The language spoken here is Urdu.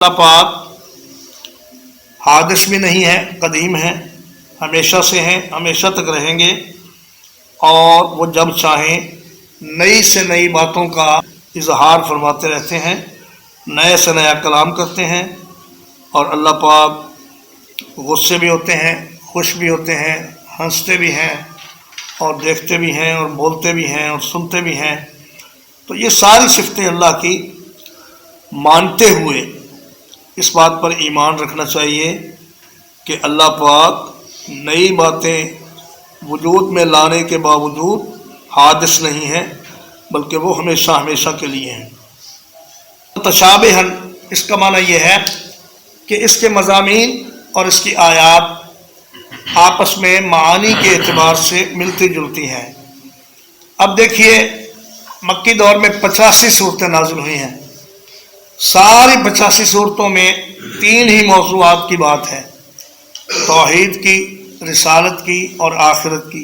اللہ پاک حادث بھی نہیں ہے، قدیم ہے، ہمیشہ سے ہیں، ہمیشہ تک رہیں گے، اور وہ جب چاہیں نئی سے نئی باتوں کا اظہار فرماتے رہتے ہیں، نئے سے نیا کلام کرتے ہیں، اور اللہ پاک غصے بھی ہوتے ہیں، خوش بھی ہوتے ہیں، ہنستے بھی ہیں، اور دیکھتے بھی ہیں، اور بولتے بھی ہیں، اور سنتے بھی ہیں۔ تو یہ ساری صفتیں اللہ کی مانتے ہوئے اس بات پر ایمان رکھنا چاہیے کہ اللہ پاک نئی باتیں وجود میں لانے کے باوجود حادث نہیں ہیں، بلکہ وہ ہمیشہ ہمیشہ کے لیے ہیں۔ متشابہاً اس کا معنی یہ ہے کہ اس کے مضامین اور اس کی آیات آپس میں معانی کے اعتبار سے ملتی جلتی ہیں۔ اب دیکھیے، مکی دور میں 85 صورتیں نازل ہوئی ہیں۔ ساری 85 صورتوں میں 3 ہی موضوعات کی بات ہے: توحید کی، رسالت کی، اور آخرت کی۔